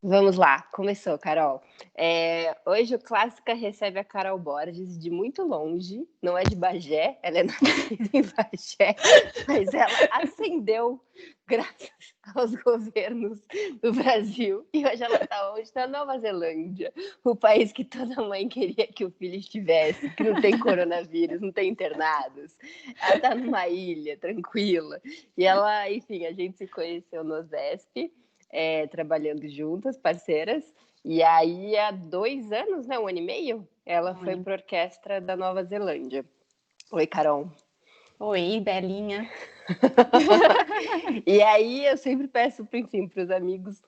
Vamos lá, começou, Carol. Hoje o Clássica recebe a Carol Borges de muito longe, não é de Bagé, ela é nascida em Bagé, mas ela ascendeu graças aos governos do Brasil e hoje ela está onde? Na Nova Zelândia, o país que toda mãe queria que o filho estivesse, que não tem coronavírus, não tem internados. Ela está numa ilha, tranquila. E ela, enfim, a gente se conheceu no OSESP, trabalhando juntas, parceiras, e aí há 2 anos, né, 1 ano e meio, ela foi para a orquestra da Nova Zelândia. Oi, Carol. Oi, Belinha. E aí eu sempre peço, enfim, para os amigos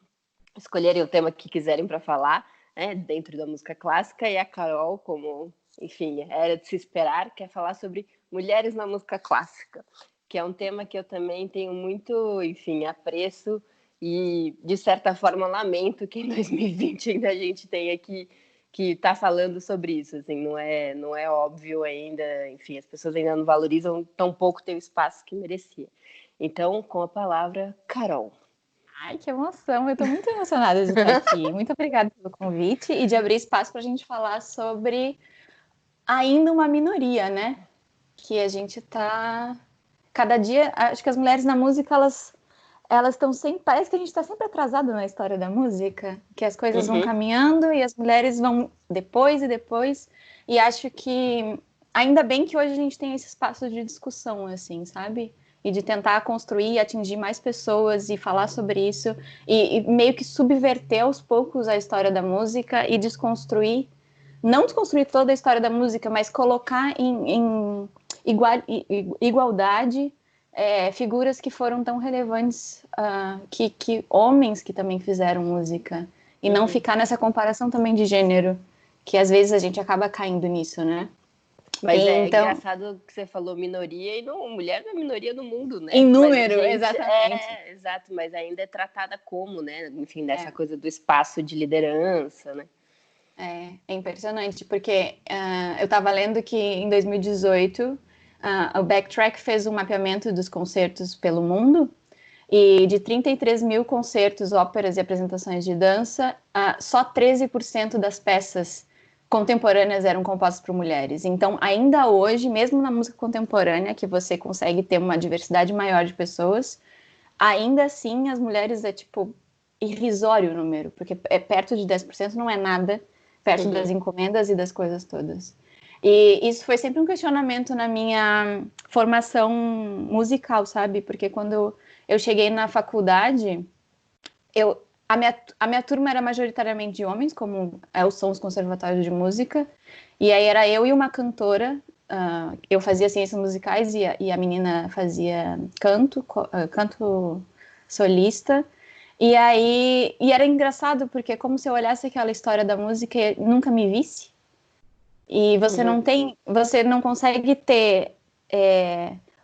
escolherem o tema que quiserem para falar, né, dentro da música clássica, e a Carol, como, enfim, era de se esperar, quer falar sobre mulheres na música clássica, que é um tema que eu também tenho muito, enfim, apreço e, de certa forma, lamento que em 2020 ainda a gente tenha que tá falando sobre isso, assim, não é óbvio ainda, enfim, as pessoas ainda não valorizam tão pouco ter o espaço que merecia. Então, com a palavra, Carol. Ai, que emoção! Eu estou muito emocionada de estar aqui. Muito obrigada pelo convite e de abrir espaço para a gente falar sobre ainda uma minoria, né? Que a gente tá... Cada dia, acho que as mulheres na música, elas estão sempre... Parece que a gente está sempre atrasado na história da música, que as coisas vão caminhando e as mulheres vão depois e depois. E acho que ainda bem que hoje a gente tem esse espaço de discussão, assim, sabe? E de tentar construir e atingir mais pessoas e falar sobre isso e meio que subverter aos poucos a história da música e desconstruir, não desconstruir toda a história da música, mas colocar em igualdade figuras que foram tão relevantes, que homens que também fizeram música, e não ficar nessa comparação também de gênero, que às vezes a gente acaba caindo nisso, né? Mas é Então, engraçado que você falou minoria, e não, mulher não é minoria no mundo, né? em Mas a número, gente exatamente. exato, mas ainda é tratada como, né? Enfim, dessa É, coisa do espaço de liderança, né? é impressionante, porque eu estava lendo que em 2018 o Backtrack fez um mapeamento dos concertos pelo mundo, e de 33 mil concertos, óperas e apresentações de dança, só 13% das peças contemporâneas eram compostas por mulheres. Então, ainda hoje, mesmo na música contemporânea, que você consegue ter uma diversidade maior de pessoas, ainda assim as mulheres é tipo irrisório o número, porque é perto de 10%, não é nada, perto das encomendas e das coisas todas. E isso foi sempre um questionamento na minha formação musical, sabe? Porque quando eu cheguei na faculdade, a minha turma era majoritariamente de homens, como são os conservatórios de música, e aí era eu e uma cantora. Eu fazia ciências musicais e a menina fazia canto solista. E era engraçado, porque é como se eu olhasse aquela história da música e nunca me visse. E você não consegue ter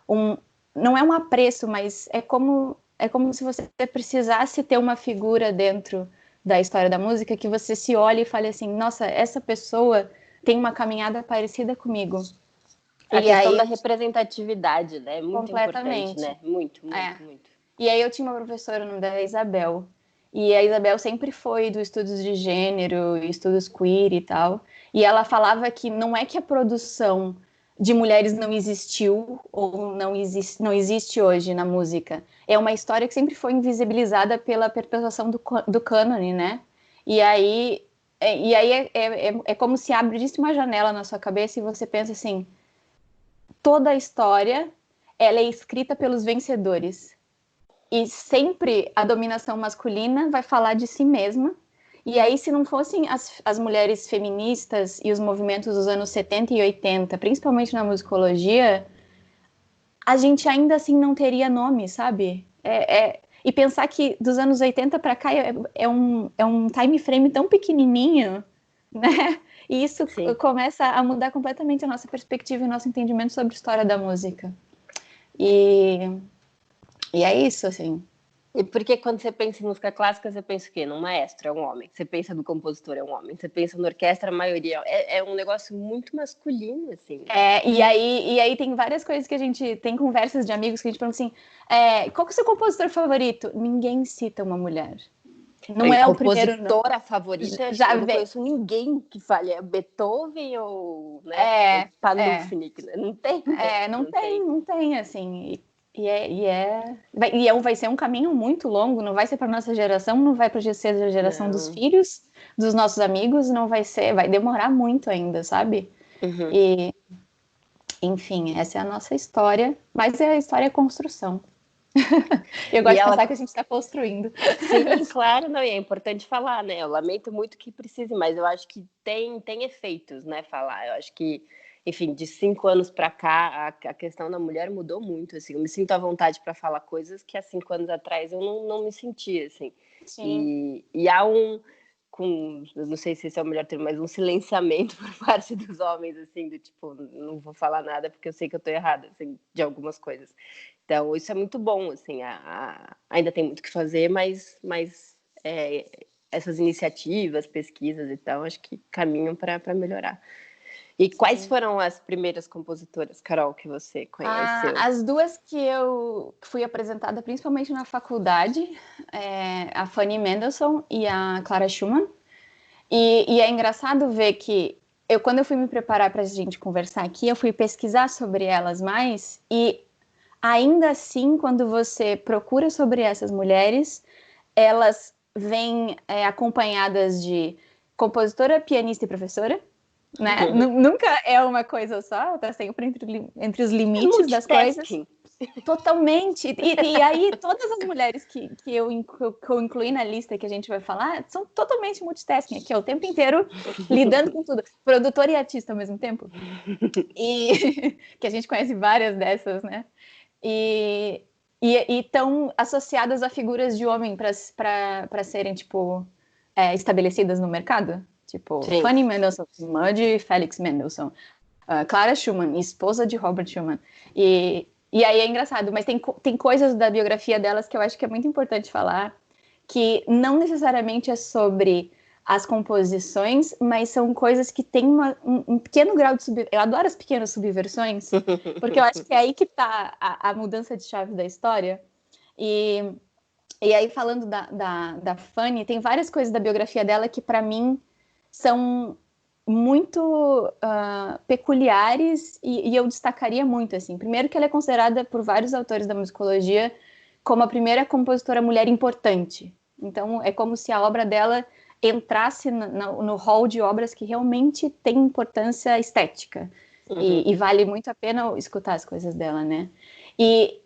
um, não é um apreço, mas é como se você precisasse ter uma figura dentro da história da música que você se olhe e fale assim, nossa, essa pessoa tem uma caminhada parecida comigo. A E questão aí, da representatividade, né? É muito importante, completamente. né? Muito, É. muito, muito. E aí eu tinha uma professora, o nome dela é Isabel. E a Isabel sempre foi do estudos de gênero, estudos queer e tal. E ela falava que não é que a produção de mulheres não existiu ou não existe hoje na música. É uma história que sempre foi invisibilizada pela perpetuação do cânone, né? E aí, é como se abrisse uma janela na sua cabeça e você pensa assim, toda a história ela é escrita pelos vencedores. E sempre a dominação masculina vai falar de si mesma. E aí, se não fossem as mulheres feministas e os movimentos dos anos 70 e 80, principalmente na musicologia, a gente ainda assim não teria nome, sabe? E pensar que dos anos 80 para cá é um time frame tão pequenininho, né? E isso Sim. começa a mudar completamente a nossa perspectiva e o nosso entendimento sobre a história da música. E é isso, assim. E porque quando você pensa em música clássica, você pensa o quê? No maestro, é um homem. Você pensa no compositor, é um homem. Você pensa na orquestra, a maioria. É um negócio muito masculino, assim. E aí tem várias coisas que a gente tem conversas de amigos que a gente pergunta assim, qual que é o seu compositor favorito? Ninguém cita uma mulher. Não é o primeiro, não. Compositora favorita, Já eu não vem. conheço ninguém que fale Beethoven ou, né, Panufnik, né? Não tem, né? Não tem, assim. Vai ser um caminho muito longo, não vai ser para nossa geração, não vai para ser a geração dos Não. filhos, dos nossos amigos, não vai ser, vai demorar muito ainda, sabe? Uhum. E, enfim, essa é a nossa história, mas a história é construção. Eu E gosto de ela, pensar que a gente está construindo. sim, claro, não, e é importante falar, né? Eu lamento muito que precise, mas eu acho que tem efeitos, né? Falar, eu acho que, enfim, de 5 anos para cá, a questão da mulher mudou muito, assim. Eu me sinto à vontade para falar coisas que há 5 anos atrás eu não me sentia, assim. Sim. E há eu não sei se esse é o melhor termo, mas um silenciamento por parte dos homens, assim, do tipo, não vou falar nada porque eu sei que eu tô errada, assim, de algumas coisas. Então, isso é muito bom, assim, ainda tem muito o que fazer, mas essas iniciativas, pesquisas e tal, acho que caminham para melhorar. E quais foram as primeiras compositoras, Carol, que você conheceu? As duas que eu fui apresentada, principalmente na faculdade, a Fanny Mendelssohn e a Clara Schumann. E é engraçado ver que quando eu fui me preparar para a gente conversar aqui, eu fui pesquisar sobre elas mais, e ainda assim, quando você procura sobre essas mulheres, elas vêm acompanhadas de compositora, pianista e professora, né? Nunca é uma coisa só, tá sempre entre os limites das coisas. Multitasking. Totalmente. E aí, todas as mulheres que eu incluí na lista que a gente vai falar são totalmente multitasking, aqui, ó, o tempo inteiro lidando com tudo. Produtora e artista ao mesmo tempo. E que a gente conhece várias dessas, né? E estão associadas a figuras de homem para serem, tipo, estabelecidas no mercado. Tipo, Sim. Fanny Mendelssohn, irmã de Felix Mendelssohn. Clara Schumann, esposa de Robert Schumann. E aí é engraçado, mas tem coisas da biografia delas que eu acho que é muito importante falar, que não necessariamente é sobre as composições, mas são coisas que têm um pequeno grau de Eu adoro as pequenas subversões, porque eu acho que é aí que está a mudança de chave da história. E aí, falando da Fanny, tem várias coisas da biografia dela que, para mim, são muito peculiares e eu destacaria muito, assim. Primeiro que ela é considerada por vários autores da musicologia como a primeira compositora mulher importante. Então, é como se a obra dela entrasse no hall de obras que realmente têm importância estética. E vale muito a pena escutar as coisas dela, né? E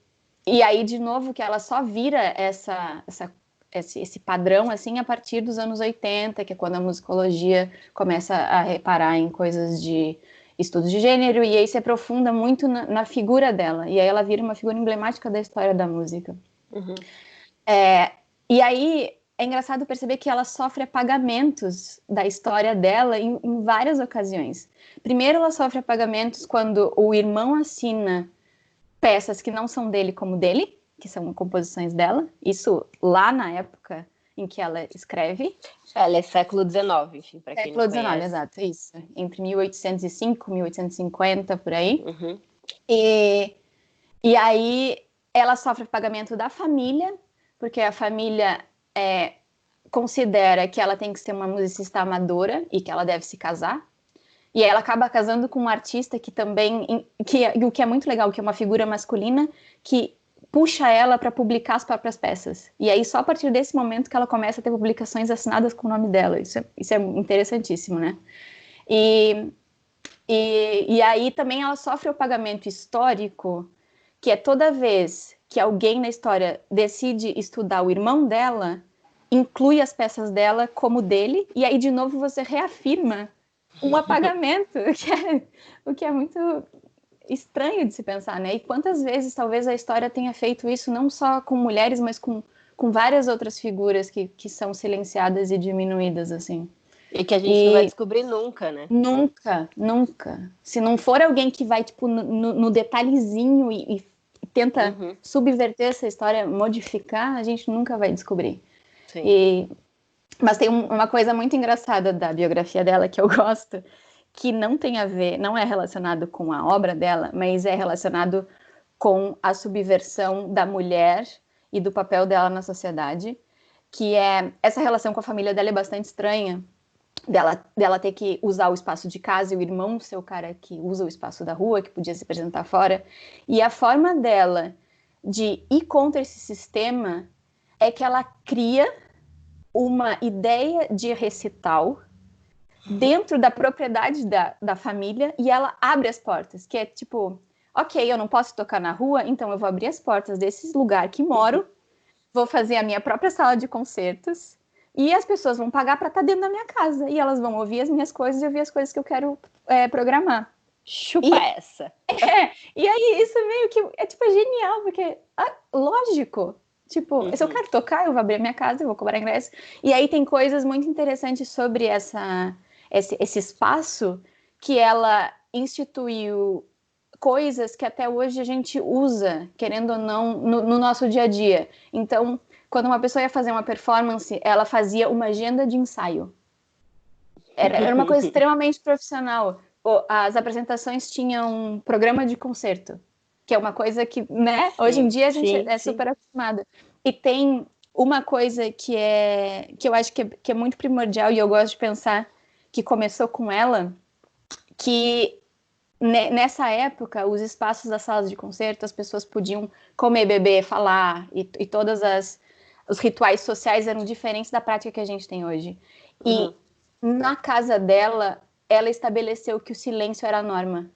aí, de novo, que ela só vira esse padrão assim a partir dos anos 80, que é quando a musicologia começa a reparar em coisas de estudos de gênero, e aí se aprofunda muito na figura dela, e aí ela vira uma figura emblemática da história da música. E aí é engraçado perceber que ela sofre apagamentos da história dela em várias ocasiões. Primeiro, ela sofre apagamentos quando o irmão assina peças que não são dele como dele, que são composições dela, isso lá na época em que ela escreve. Ela é século XIX, enfim, para quem não Século XIX, conhece. exato, isso. Entre 1805 e 1850, por aí. E aí ela sofre o pagamento da família, porque a família considera que ela tem que ser uma musicista amadora e que ela deve se casar. E aí ela acaba casando com um artista que também, o que é muito legal, que é uma figura masculina que puxa ela para publicar as próprias peças. E aí só a partir desse momento que ela começa a ter publicações assinadas com o nome dela. Isso é interessantíssimo, né? E aí também ela sofre o pagamento histórico, que é toda vez que alguém na história decide estudar o irmão dela, inclui as peças dela como dele, e aí de novo você reafirma um apagamento, o que é muito estranho de se pensar, né? E quantas vezes talvez a história tenha feito isso não só com mulheres, mas com várias outras figuras que são silenciadas e diminuídas, assim. E que a gente não vai descobrir nunca, né? Nunca, nunca. Se não for alguém que vai, tipo, no detalhezinho e tenta subverter essa história, modificar, a gente nunca vai descobrir. Sim. Mas tem uma coisa muito engraçada da biografia dela que eu gosto, que não tem a ver, não é relacionado com a obra dela, mas é relacionado com a subversão da mulher e do papel dela na sociedade, que é essa relação com a família dela é bastante estranha, dela ter que usar o espaço de casa e o irmão ser o cara que usa o espaço da rua, que podia se apresentar fora. E a forma dela de ir contra esse sistema é que ela cria uma ideia de recital dentro da propriedade da família e ela abre as portas, que é tipo, ok, eu não posso tocar na rua, então eu vou abrir as portas desse lugar que moro, vou fazer a minha própria sala de concertos e as pessoas vão pagar para estar dentro da minha casa e elas vão ouvir as minhas coisas e ouvir as coisas que eu quero programar. Chupa essa! E aí isso meio que é tipo genial, porque lógico, tipo, se eu quero tocar, eu vou abrir a minha casa, eu vou cobrar ingresso. E aí tem coisas muito interessantes sobre esse espaço que ela instituiu coisas que até hoje a gente usa, querendo ou não, no nosso dia a dia. Então, quando uma pessoa ia fazer uma performance, ela fazia uma agenda de ensaio. Era uma coisa extremamente profissional. As apresentações tinham um programa de concerto, que é uma coisa que, né, hoje em dia a gente é super acostumada. E tem uma coisa que eu acho que é muito primordial e eu gosto de pensar que começou com ela, que nessa época, os espaços das salas de concerto, as pessoas podiam comer, beber, falar, e todos os rituais sociais eram diferentes da prática que a gente tem hoje. E na casa dela, ela estabeleceu que o silêncio era a norma.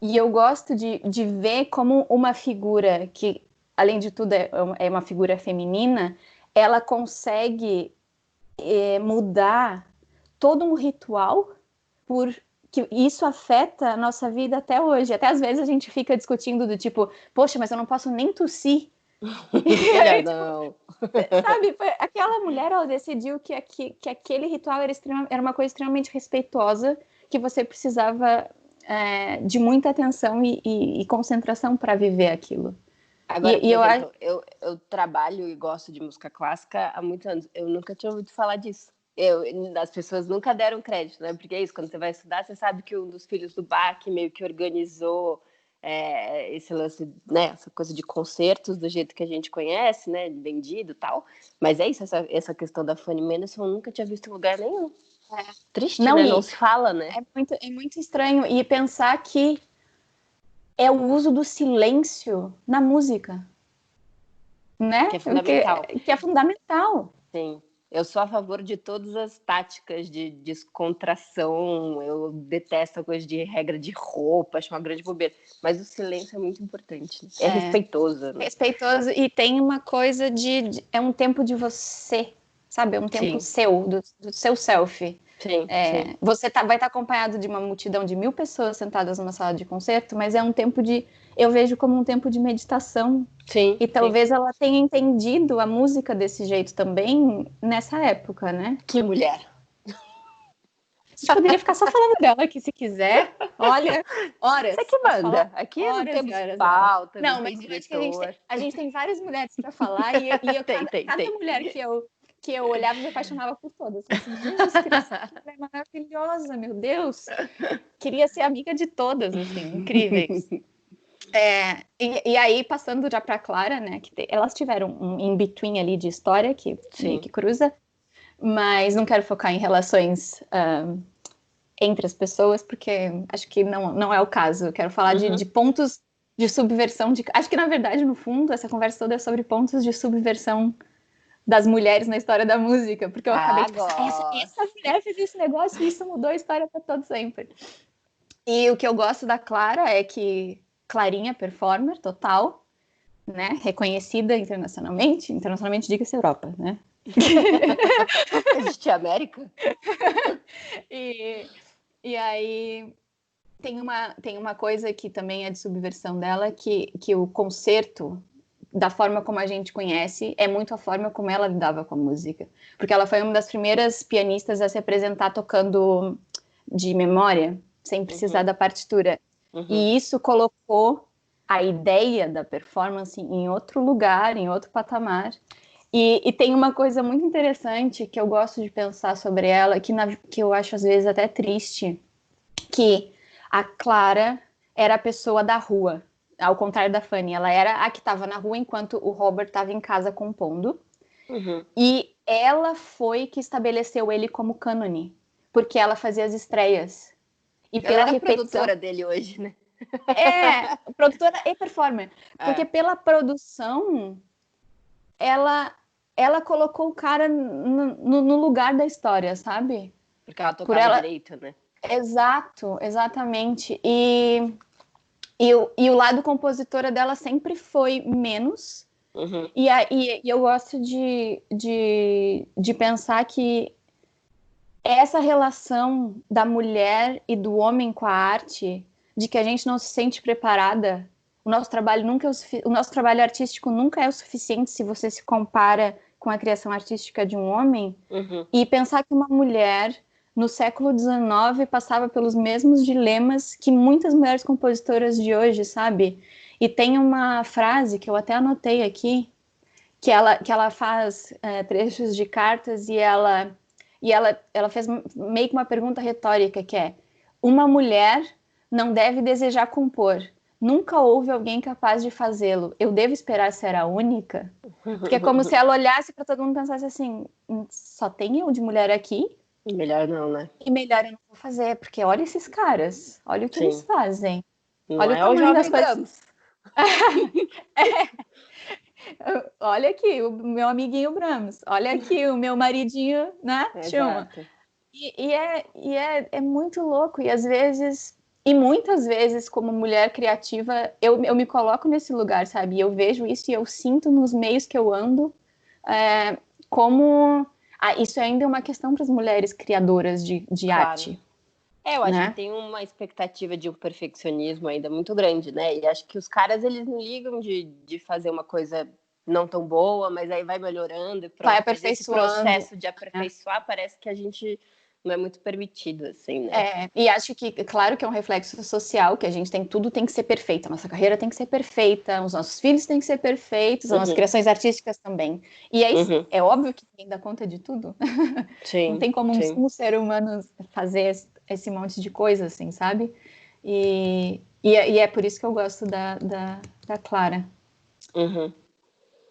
E eu gosto de ver como uma figura que, além de tudo, é uma figura feminina, ela consegue mudar todo um ritual por que isso afeta a nossa vida até hoje. Até às vezes a gente fica discutindo do tipo, poxa, mas eu não posso nem tossir. Aí, não. Sabe, aquela mulher, ela decidiu que aquele ritual era uma coisa extremamente respeitosa, que você precisava de muita atenção e concentração para viver aquilo. Agora, por exemplo, eu trabalho e gosto de música clássica há muitos anos. Eu nunca tinha ouvido falar disso. As pessoas nunca deram crédito, né? Porque é isso, quando você vai estudar, você sabe que um dos filhos do Bach meio que organizou esse lance, né? Essa coisa de concertos do jeito que a gente conhece, né? Vendido e tal. Mas é isso, essa questão da Fanny Mendelssohn eu nunca tinha visto em lugar nenhum. Triste, não, né? Não se fala, né? É muito estranho. E pensar que é o uso do silêncio na música, né? Que é fundamental. Que é fundamental. Sim. Eu sou a favor de todas as táticas de descontração. Eu detesto a coisa de regra de roupa, acho uma grande bobeira. Mas o silêncio é muito importante. É respeitoso. Né? Respeitoso. E tem uma coisa é um tempo de você, sabe? É um tempo seu, do seu self. Sim, sim. Você vai estar acompanhado de uma multidão de 1000 pessoas sentadas numa sala de concerto, mas é um tempo eu vejo como um tempo de meditação. Sim, e talvez ela tenha entendido a música desse jeito também nessa época, né? Que mulher! Você poderia ficar só falando dela aqui se quiser. Olha, horas. Você que manda. Aqui não temos pauta, não mas eu acho que a gente tem várias mulheres para falar e cada mulher que eu olhava e me apaixonava por todas. Assim, Jesus Cristo, que mulher maravilhosa, meu Deus. Queria ser amiga de todas, assim, incríveis. E aí, passando já para Clara, né, que elas tiveram um in-between ali de história que cruza, mas não quero focar em relações entre as pessoas, porque acho que não é o caso. Eu quero falar de pontos de subversão. Acho que, na verdade, no fundo, essa conversa toda é sobre pontos de subversão das mulheres na história da música, porque eu acabei de pensar, essa mulher fez esse negócio e isso mudou a história para todo sempre. E o que eu gosto da Clara é que Clarinha, performer total, né? Reconhecida internacionalmente, diga-se Europa, né? Existe América? E aí tem uma coisa que também é de subversão dela, que o concerto, da forma como a gente conhece, é muito a forma como ela lidava com a música. Porque ela foi uma das primeiras pianistas a se apresentar tocando de memória, sem precisar da partitura. E isso colocou a ideia da performance em outro lugar, em outro patamar. E tem uma coisa muito interessante que eu gosto de pensar sobre ela, que eu acho às vezes até triste, que a Clara era a pessoa da rua, ao contrário da Fanny. Ela era a que estava na rua enquanto o Robert estava em casa compondo. Uhum. E ela foi que estabeleceu ele como cânone, porque ela fazia as estreias. E Ela pela era repetição... produtora dele hoje, né? Produtora e performer. Porque É, pela produção, ela, ela colocou o cara no lugar da história, sabe? porque ela Por tocava ela... direito, né? Exato, exatamente. E o lado compositora dela sempre foi menos. Uhum. E eu gosto de pensar que essa relação da mulher e do homem com a arte, de que a gente não se sente preparada, o nosso trabalho nunca é o nosso trabalho artístico nunca é o suficiente se você se compara com a criação artística de um homem, Uhum. e pensar que uma mulher no século XIX passava pelos mesmos dilemas que muitas mulheres compositoras de hoje, sabe? E tem uma frase que eu até anotei aqui, que ela faz trechos de cartas ela fez meio que uma pergunta retórica, que é: uma mulher não deve desejar compor. Nunca houve alguém capaz de fazê-lo. Eu devo esperar ser a única? Porque é como se ela olhasse para todo mundo e pensasse assim: só tem eu de mulher aqui Melhor não, né? e melhor eu não vou fazer, porque olha esses caras, olha o que eles Sim. fazem, Não olha o é o tamanho das jovem coisas. Brahms. Olha aqui o meu amiguinho Brahms, olha aqui o meu maridinho, né, Chuma? Exato. É muito louco, e às vezes, e muitas vezes, como mulher criativa, eu me coloco nesse lugar, sabe? Eu vejo isso e eu sinto nos meios que eu ando, é, como isso ainda é uma questão para as mulheres criadoras de Claro. arte, É, eu acho que né? tem uma expectativa de um perfeccionismo ainda muito grande, né? E acho que os caras, eles não ligam de fazer uma coisa não tão boa, mas aí vai melhorando e Vai pronto. Mas esse aperfeiçoando, processo de né? aperfeiçoar parece que a gente não é muito permitido, assim, né? E acho que, claro que é um reflexo social, que a gente tem, tudo tem que ser perfeito, a nossa carreira tem que ser perfeita, os nossos filhos têm que ser perfeitos, as nossas Uhum, criações artísticas também. E aí, uhum. é óbvio que ninguém dá conta de tudo. Não Sim, tem como sim. um ser humano fazer esse monte de coisa, assim, sabe? E é por isso que eu gosto da Clara. Uhum.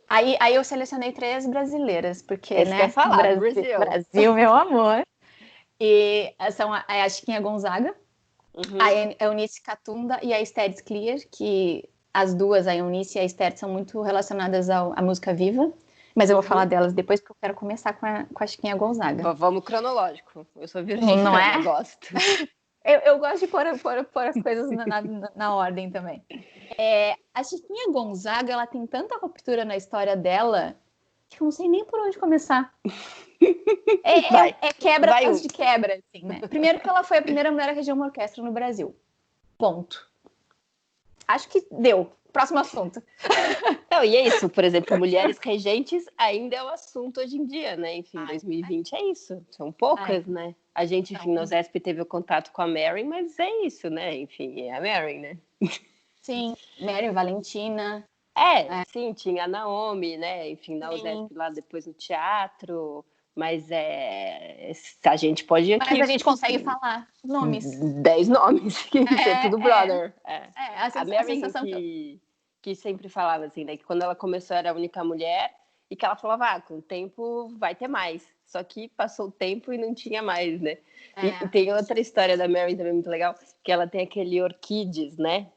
Aí eu selecionei 3 brasileiras, porque, Esse quer né, falar, Brasil, Brasil. Brasil, meu amor. E são a Chiquinha Gonzaga, a Uhum, Eunice Catunda e a Esther Clear, que as duas, a Eunice e a Esther, são muito relacionadas à música viva, mas eu vou falar uhum. delas depois, porque eu quero começar com a Chiquinha Gonzaga. Vamos cronológico. Eu sou Não virginiana, é? gosto. Eu gosto de pôr as coisas na ordem também. A Chiquinha Gonzaga, ela tem tanta ruptura na história dela que eu não sei nem por onde começar. Vai, É quebra vai atrás um. de quebra, assim, né? Primeiro que ela foi a primeira mulher a reger uma orquestra no Brasil. Ponto. Acho que deu. Próximo assunto. Não, e é isso, por exemplo, mulheres regentes ainda é o assunto hoje em dia, né? Enfim, Ai, 2020 é isso. São ai, poucas, né? A gente, enfim, no então, ZESP teve o contato com a Mary, mas é isso, né? Enfim, é a Mary, né? sim, Mary, Valentina, É, sim, tinha a Naomi, né? Enfim, na sim. USESP lá depois no teatro, mas a gente pode Mas a aqui gente consegue falar nomes. 10 nomes, que isso é tudo É, é, brother. É. A a Mary sensação que eu... que sempre falava assim, né? Que quando ela começou era a única mulher e que ela falava, com o tempo vai ter mais. Só que passou o tempo e não tinha mais, né? E É, tem outra história da Mary também muito legal, que ela tem aquele Orquides, né?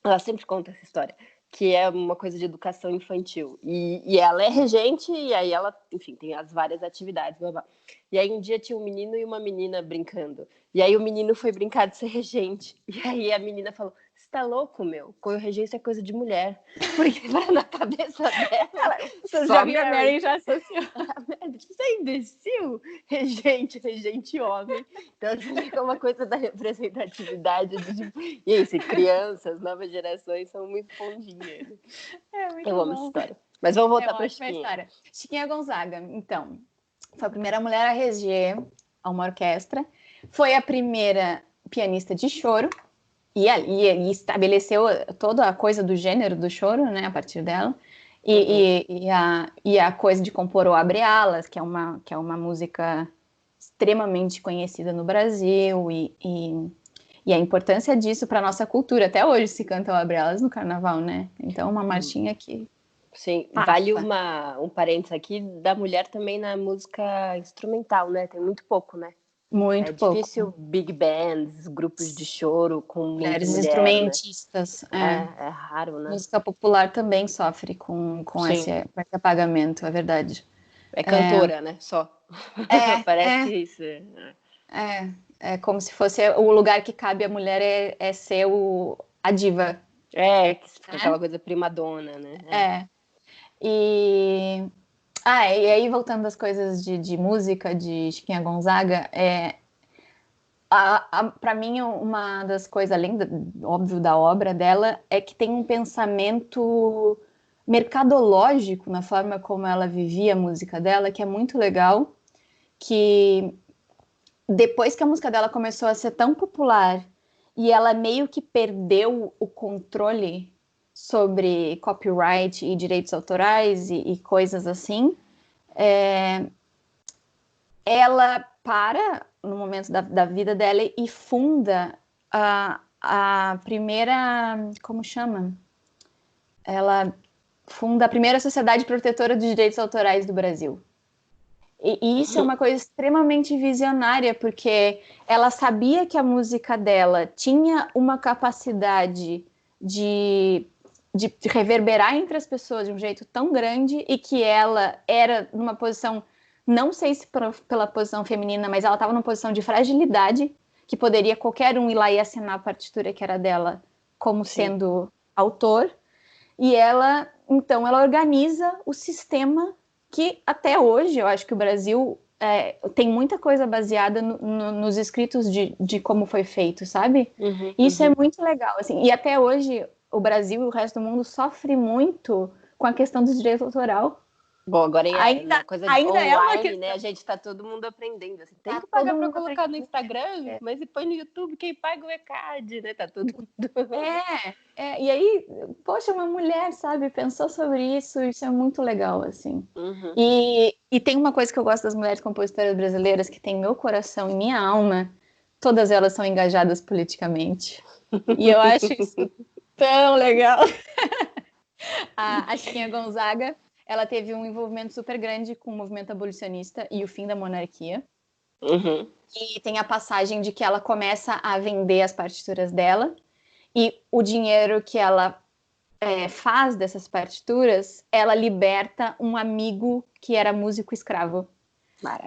Ela sempre conta essa história, que é uma coisa de educação infantil. E ela é regente, e aí ela, enfim, tem as várias atividades. Blá, blá. E aí um dia tinha um menino e uma menina brincando. E aí o menino foi brincar de ser regente. E aí a menina falou: Você tá louco, meu? Regência é coisa de mulher. Porque na cabeça dela, você só já viu a Mary. Mary já associou. Você é imbecil? Regente homem. Então, assim, fica uma coisa da representatividade de, tipo, e aí, se crianças, novas gerações são muito bondinhas. É muito Eu amo essa bom. história. Mas vamos É voltar uma pra ótima Chiquinha. história. Chiquinha Gonzaga, então, foi a primeira mulher a reger uma orquestra, foi a primeira pianista de choro, e estabeleceu toda a coisa do gênero do choro, né, a partir dela, Uhum. e a coisa de compor o Abre Alas, que é uma música extremamente conhecida no Brasil, e a importância disso para a nossa cultura. Até hoje se canta o Abre Alas no carnaval, né? Então, uma marchinha que Sim, vale Passa. um parênteses aqui da mulher também na música instrumental, né? Tem muito pouco, né? É Muito difícil pouco. big bands, grupos de choro com muita Mulheres mulher, né? instrumentistas. É raro, né? Música popular também sofre Sim, com esse apagamento, é verdade. é cantora, né? Só. É, Parece é, isso. é como se fosse o lugar que cabe à mulher é ser a diva, É, que fica né? aquela coisa primadona, né? É. E, e aí voltando às coisas de música de Chiquinha Gonzaga, para mim uma das coisas, além, óbvio, da obra dela, é que tem um pensamento mercadológico na forma como ela vivia a música dela, que é muito legal, que depois que a música dela começou a ser tão popular e ela meio que perdeu o controle sobre copyright e direitos autorais e coisas assim, ela para no momento da vida dela e funda a primeira, como chama? Ela funda a primeira Sociedade Protetora dos Direitos Autorais do Brasil. E isso é uma coisa extremamente visionária, porque ela sabia que a música dela tinha uma capacidade de, de reverberar entre as pessoas de um jeito tão grande e que ela era numa posição, não sei se pela posição feminina, mas ela estava numa posição de fragilidade, que poderia qualquer um ir lá e assinar a partitura que era dela como Sim. sendo autor. E ela, então, ela organiza o sistema que até hoje, eu acho que o Brasil tem muita coisa baseada nos escritos de como foi feito, sabe? Uhum, E isso é uhum. muito legal, assim. E até hoje, o Brasil e o resto do mundo sofre muito com a questão do direito autoral. Bom, agora Ainda, na coisa de ainda é uma online, né? questão. A gente tá todo mundo aprendendo. Assim, tem Tá que pagar todo para mundo colocar no aprendendo. Instagram, mas e põe no YouTube, quem paga o ECAD, né? Tá todo mundo. E aí, poxa, uma mulher, sabe, pensou sobre isso é muito legal, assim. Uhum. E tem uma coisa que eu gosto das mulheres compositoras brasileiras, que tem meu coração e minha alma, todas elas são engajadas politicamente. E eu acho isso tão legal. A Chiquinha Gonzaga, ela teve um envolvimento super grande com o movimento abolicionista e o fim da monarquia. Uhum. E tem a passagem de que ela começa a vender as partituras dela, e o dinheiro que ela faz dessas partituras, ela liberta um amigo que era músico escravo.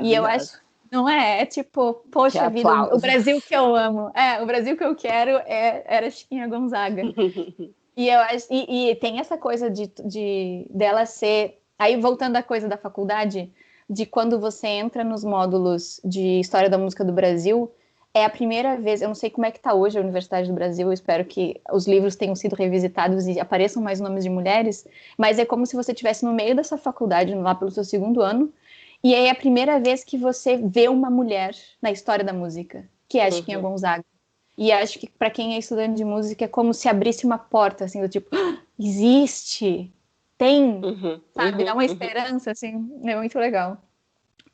E eu acho, Maravilhosa. não é? É tipo, Que poxa vida, o aplausos. Brasil que eu amo. O Brasil que eu quero era Chiquinha Gonzaga. E eu acho, e tem essa coisa dela ser. Aí, voltando à coisa da faculdade, de quando você entra nos módulos de História da Música do Brasil, é a primeira vez, eu não sei como é que está hoje a Universidade do Brasil, eu espero que os livros tenham sido revisitados e apareçam mais nomes de mulheres, mas é como se você estivesse no meio dessa faculdade, lá pelo seu segundo ano, e é a primeira vez que você vê uma mulher na história da música, que é a Chiquinha Uhum. Gonzaga. E acho que para quem é estudante de música é como se abrisse uma porta, assim, do tipo, existe, tem, Uhum. sabe? Dá Uhum. uma Uhum. esperança, assim, é muito legal.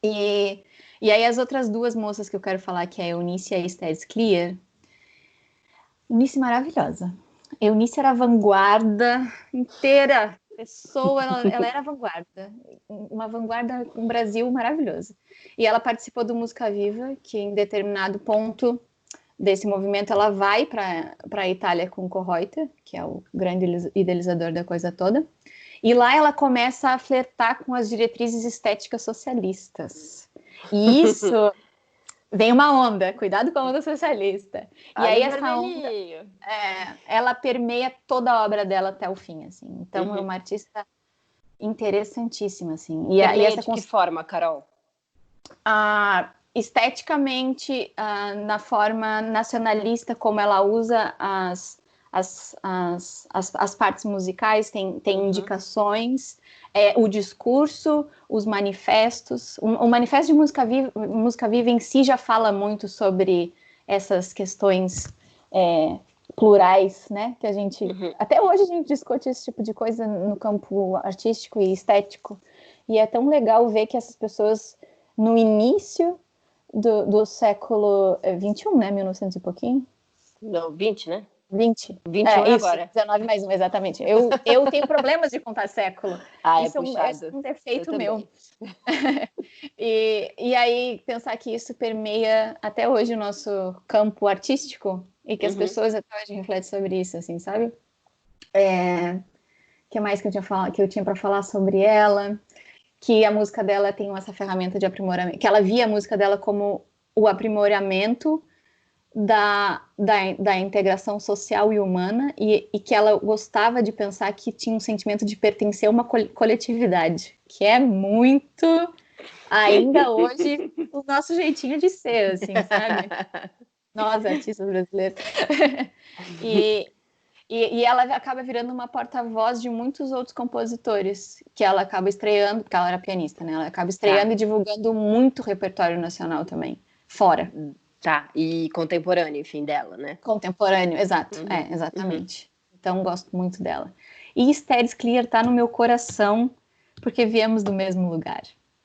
E, e aí as outras duas moças que eu quero falar, que é a Eunice e a Estés Clear. Eunice maravilhosa. Eunice era a vanguarda inteira. Pessoa, ela era a vanguarda. Uma vanguarda, um Brasil maravilhoso. E ela participou do Música Viva, que em determinado ponto desse movimento ela vai para a Itália com o Kohreuter, que é o grande idealizador da coisa toda. E lá ela começa a flertar com as diretrizes estéticas socialistas. E isso vem uma onda, cuidado com a onda socialista. E Olha aí o essa onda, vermelhinho. ela permeia toda a obra dela até o fim, assim. Então é Uhum. uma artista interessantíssima, assim. E Permeia essa de que forma, Carol? esteticamente, na forma nacionalista, como ela usa as partes musicais, tem Uhum. indicações, o discurso, os manifestos. O manifesto de música viva em si já fala muito sobre essas questões plurais, né? Que a gente. Uhum. Até hoje a gente discute esse tipo de coisa no campo artístico e estético. E é tão legal ver que essas pessoas, no início do século XXI, né? 1900 e pouquinho. Não, 20, né? 20. 21 Isso, agora. 19 mais um, exatamente. Eu tenho problemas de contar século. Ah, Isso é é puxado. um defeito meu. Também. E aí, pensar que isso permeia até hoje o nosso campo artístico e que as pessoas até hoje refletem sobre isso, assim, sabe? Que mais que eu tinha para falar sobre ela? Que a música dela tem essa ferramenta de aprimoramento, que ela via a música dela como o aprimoramento da integração social e humana, e que ela gostava de pensar que tinha um sentimento de pertencer a uma coletividade, que é muito, ainda hoje, o nosso jeitinho de ser, assim, sabe? Nós, artistas brasileiros. E ela acaba virando uma porta-voz de muitos outros compositores, que ela acaba estreando, porque ela era pianista, né? Ela acaba estreando e divulgando muito repertório nacional também, fora. Tá, e contemporâneo, enfim, dela, né? Contemporâneo, exato. Exatamente. Então, gosto muito dela. E Estéreo Clear tá no meu coração, porque viemos do mesmo lugar.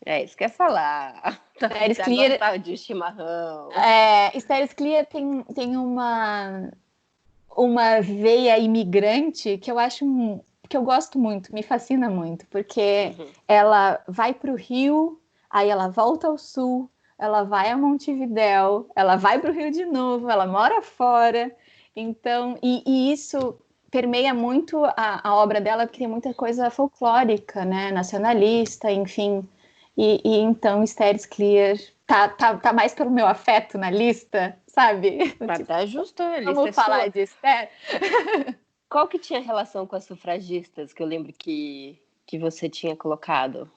É isso que eu ia falar. Estéreo Tá Clear, gostava de chimarrão. Estéreo Clear tem uma veia imigrante que eu acho que eu gosto muito, me fascina muito, porque ela vai para o Rio, aí ela volta ao Sul, ela vai a Montevidéu, ela vai para o Rio de novo, ela mora fora, então, e isso permeia muito a obra dela, porque tem muita coisa folclórica, né, nacionalista, enfim, e então Estéreo Clear tá mais pelo meu afeto na lista, sabe? Mas tá justo, a lista Vamos é falar sua. de Esther? Qual que tinha relação com as sufragistas, que eu lembro que você tinha colocado?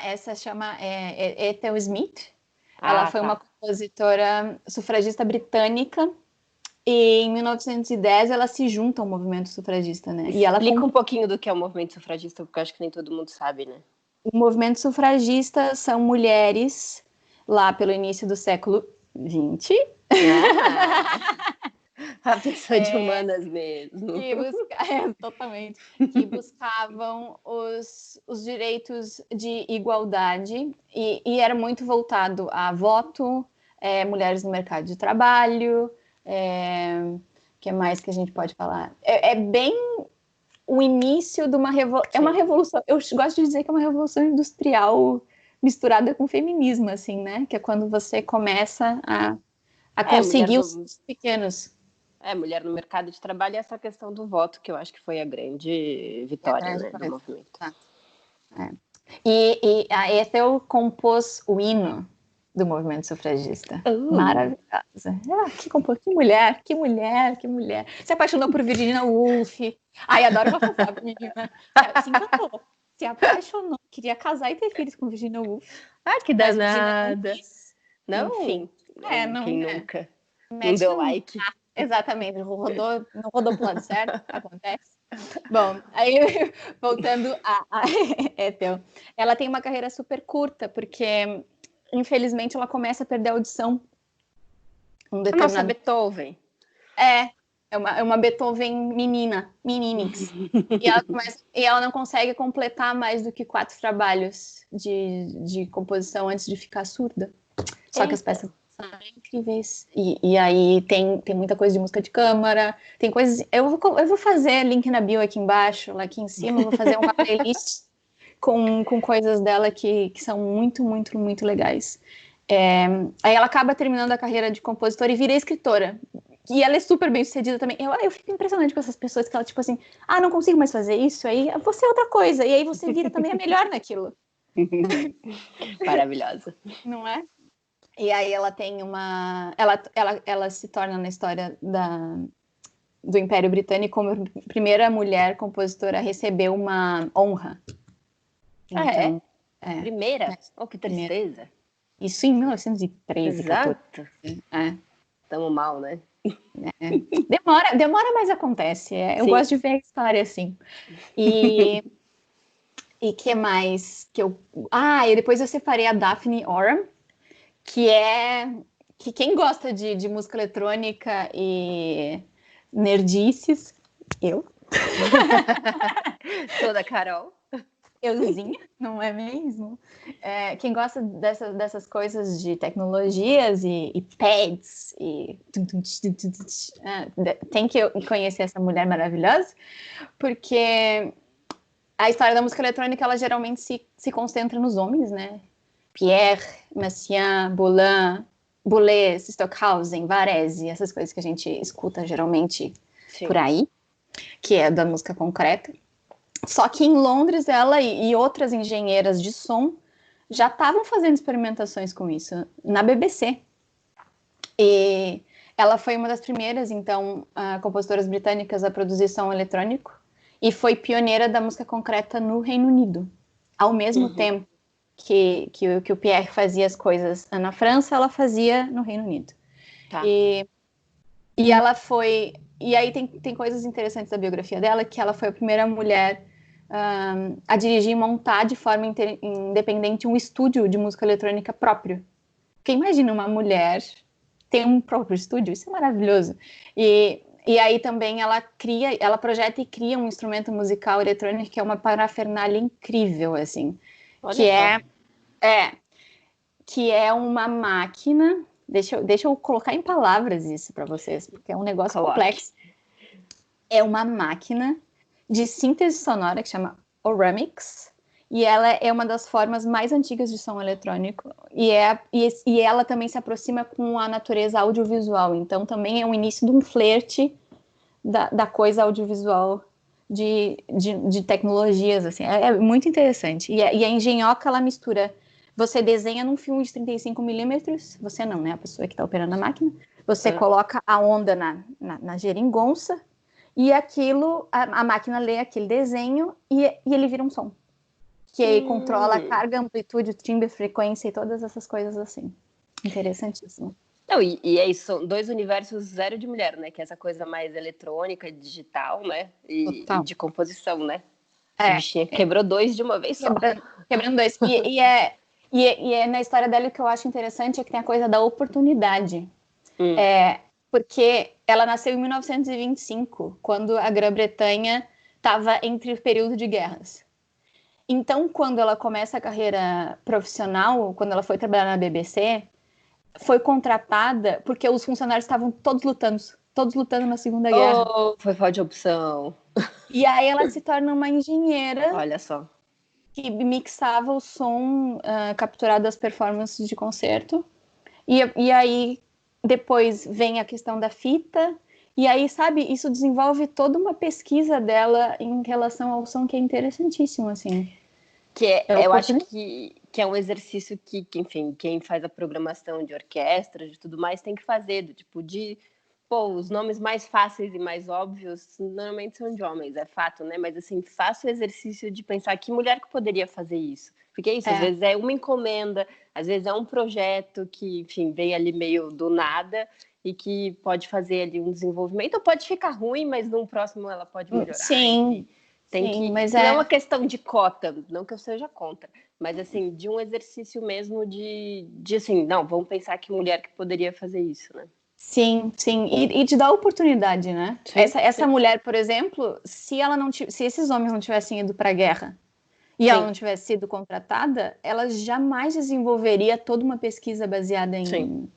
Essa chama Ethel Smith. Ela foi uma Tá. compositora sufragista britânica e em 1910 ela se junta ao movimento sufragista, né? E ela Explica um pouquinho do que é o movimento sufragista, porque eu acho que nem todo mundo sabe, né? O movimento sufragista são mulheres lá pelo início do século XX A pessoa de humanas mesmo. totalmente, que buscavam os direitos de igualdade e era muito voltado a voto, mulheres no mercado de trabalho, que mais que a gente pode falar? É bem o início de uma revolução, é uma revolução, eu gosto de dizer que é uma revolução industrial misturada com feminismo, assim, né? Que é quando você começa a conseguir os pequenos. Mulher no mercado de trabalho e essa questão do voto, que eu acho que foi a grande vitória, né, do movimento. Tá. E a Ethel compôs o hino do movimento sufragista. Maravilhosa. Que mulher, que mulher, que mulher. Se apaixonou por Virginia Woolf. Ai, adoro uma fofoca, menina. Se encantou. Se apaixonou. Queria casar e ter filhos com Virginia Woolf. Que danada. Não, enfim. Quem nunca? Não deu like. Exatamente, não rodou pro lado certo, acontece. Bom, aí voltando a Ethel, ela tem uma carreira super curta, porque infelizmente ela começa a perder a audição. Nossa, Beethoven. É uma Beethoven meninix. E ela não consegue completar mais do que 4 trabalhos de composição antes de ficar surda. Só que as peças são incríveis. E aí tem muita coisa de música de câmara, tem coisas. Eu vou fazer link na bio aqui embaixo, lá aqui em cima, eu vou fazer uma playlist com coisas dela que são muito, muito, muito legais. Aí ela acaba terminando a carreira de compositora e vira escritora. E ela é super bem sucedida também. Eu fico impressionante com essas pessoas que ela, tipo assim, não consigo mais fazer isso, aí você é outra coisa. E aí você vira também a melhor naquilo. Maravilhosa. Não é? E aí ela tem ela se torna na história do Império Britânico como a primeira mulher compositora a receber uma honra. Então, primeira? Que tristeza. Primeira. Isso em 1913, Exato. 14. Tamo mal, né? Demora, mas acontece. Eu gosto de ver a história assim. E que mais que eu... e depois eu separei a Daphne Oram, que quem gosta de música eletrônica e nerdices, eu. Toda Carol. euzinha, não é mesmo? Quem gosta dessas coisas de tecnologias e pads e tem que conhecer essa mulher maravilhosa, porque a história da música eletrônica, ela geralmente se concentra nos homens, né? Pierre, Messiaen, Boulez, Stockhausen, Varese, essas coisas que a gente escuta geralmente por aí, que é da música concreta. Só que em Londres, ela e outras engenheiras de som já estavam fazendo experimentações com isso, na BBC. E ela foi uma das primeiras, então, compositoras britânicas a produzir som eletrônico e foi pioneira da música concreta no Reino Unido. Ao mesmo tempo que o Pierre fazia as coisas na França, ela fazia no Reino Unido. Tá. E ela foi... E aí tem coisas interessantes da biografia dela, que ela foi a primeira mulher a dirigir e montar de forma independente um estúdio de música eletrônica próprio. Porque imagina uma mulher ter um próprio estúdio, isso é maravilhoso. E aí também ela projeta e cria um instrumento musical eletrônico que é uma parafernália incrível, assim. Olha Que é uma máquina... Deixa eu colocar em palavras isso para vocês, porque é um negócio complexo. É uma máquina de síntese sonora que chama Oramix, e ela é uma das formas mais antigas de som eletrônico, e ela também se aproxima com a natureza audiovisual, então também é o início de um flerte da coisa audiovisual de tecnologias, assim, é muito interessante, e a engenhoca, ela mistura, você desenha num filme de 35mm, você não, né, a pessoa que está operando a máquina, você coloca a onda na geringonça, e aquilo, a máquina lê aquele desenho e ele vira um som. Que aí controla a carga, amplitude, timbre, frequência e todas essas coisas assim. Interessantíssimo. Não, e é isso, são dois universos zero de mulher, né? Que é essa coisa mais eletrônica, digital, né? E de composição, né? Essa bichinha quebrou dois de uma vez só. Quebrando dois. E é na história dela que eu acho interessante é que tem a coisa da oportunidade. Porque ela nasceu em 1925, quando a Grã-Bretanha estava entre o período de guerras. Então, quando ela começa a carreira profissional, quando ela foi trabalhar na BBC, foi contratada porque os funcionários estavam todos lutando na Segunda Guerra. Foi falta de opção. E aí ela se torna uma engenheira. Olha só. Que mixava o som capturado das performances de concerto. E aí depois vem a questão da fita, e aí, sabe, isso desenvolve toda uma pesquisa dela em relação ao som que é interessantíssimo, assim. Eu acho que é um exercício que, enfim, quem faz a programação de orquestra, de tudo mais, tem que fazer, do tipo de... os nomes mais fáceis e mais óbvios normalmente são de homens, é fato, né? Mas, assim, faça o exercício de pensar que mulher que poderia fazer isso. Porque é isso, às vezes é uma encomenda, às vezes é um projeto que, enfim, vem ali meio do nada e que pode fazer ali um desenvolvimento, ou pode ficar ruim, mas no próximo ela pode melhorar. Sim, mas não é uma questão de cota, não que eu seja contra, mas, assim, de um exercício mesmo de assim, não, vamos pensar que mulher que poderia fazer isso, né? Sim, e te dá oportunidade, né? Essa mulher, por exemplo, se esses homens não tivessem ido para a guerra e ela não tivesse sido contratada, ela jamais desenvolveria toda uma pesquisa baseada em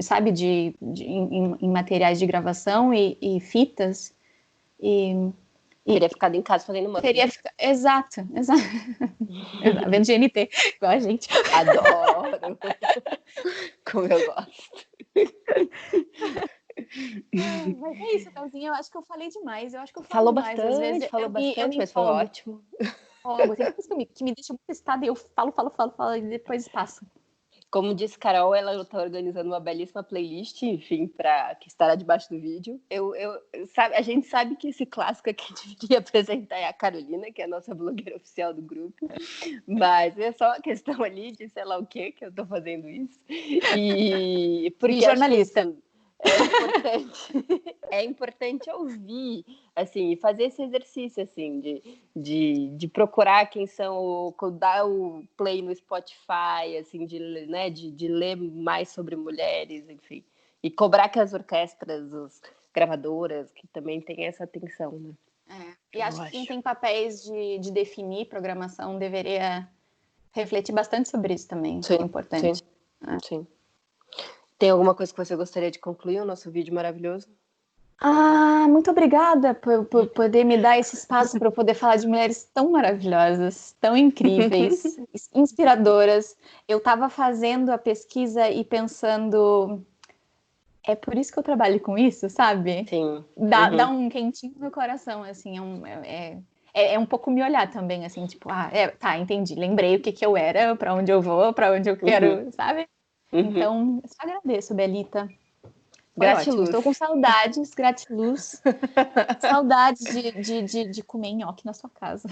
sabe, em materiais de gravação e fitas. Teria ficado em casa fazendo música. Exato. Vendo GNT, igual a gente. Adoro! Como eu gosto. Mas é isso, Thalzinha. Eu acho que eu falei demais. Falou demais. bastante, Às vezes mas foi ótimo. Tem coisa que me deixa muito excitada e eu falo e depois passa. Como disse Carol, ela está organizando uma belíssima playlist, enfim, que estará debaixo do vídeo. A gente sabe que esse clássico aqui deveria apresentar é a Carolina, que é a nossa blogueira oficial do grupo, mas é só uma questão ali de sei lá o que eu estou fazendo isso. E porque jornalista. É importante ouvir, assim, e fazer esse exercício, assim, de procurar quem são, dar o play no Spotify, assim, de ler mais sobre mulheres, enfim, e cobrar que as orquestras, as gravadoras, que também têm essa atenção, né? E acho que quem tem papéis de definir programação deveria refletir bastante sobre isso também, que é importante. Sim. Tem alguma coisa que você gostaria de concluir o nosso vídeo maravilhoso? Muito obrigada por poder me dar esse espaço para eu poder falar de mulheres tão maravilhosas, tão incríveis, inspiradoras. Eu estava fazendo a pesquisa e pensando, é por isso que eu trabalho com isso, sabe? Sim. Dá um quentinho no coração, assim, é um pouco me olhar também, assim, tipo, tá, entendi, lembrei o que eu era, para onde eu vou, para onde eu quero, sabe? Então, só agradeço, Belita. Foi ótimo. Estou com saudades, gratiluz. Saudades de comer nhoque na sua casa.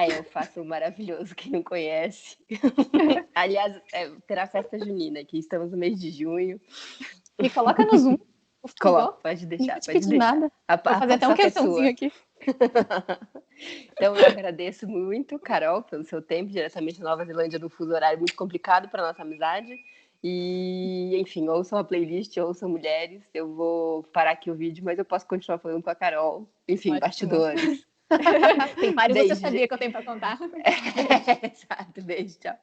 Eu faço um maravilhoso, quem não conhece. Aliás, terá festa junina aqui, estamos no mês de junho. Me coloca no Zoom, por favor. Pode deixar, Não te pedi nada. Vou fazer até um questãozinho aqui. Então, eu agradeço muito, Carol, pelo seu tempo, diretamente da Nova Zelândia, no fuso horário muito complicado para nossa amizade. E, enfim, ouçam a playlist, ouçam mulheres. Eu vou parar aqui o vídeo, mas eu posso continuar falando com a Carol. Enfim, ótimo. Bastidores. Tem vários, você sabia que eu tenho para contar. Exato, beijo, tchau.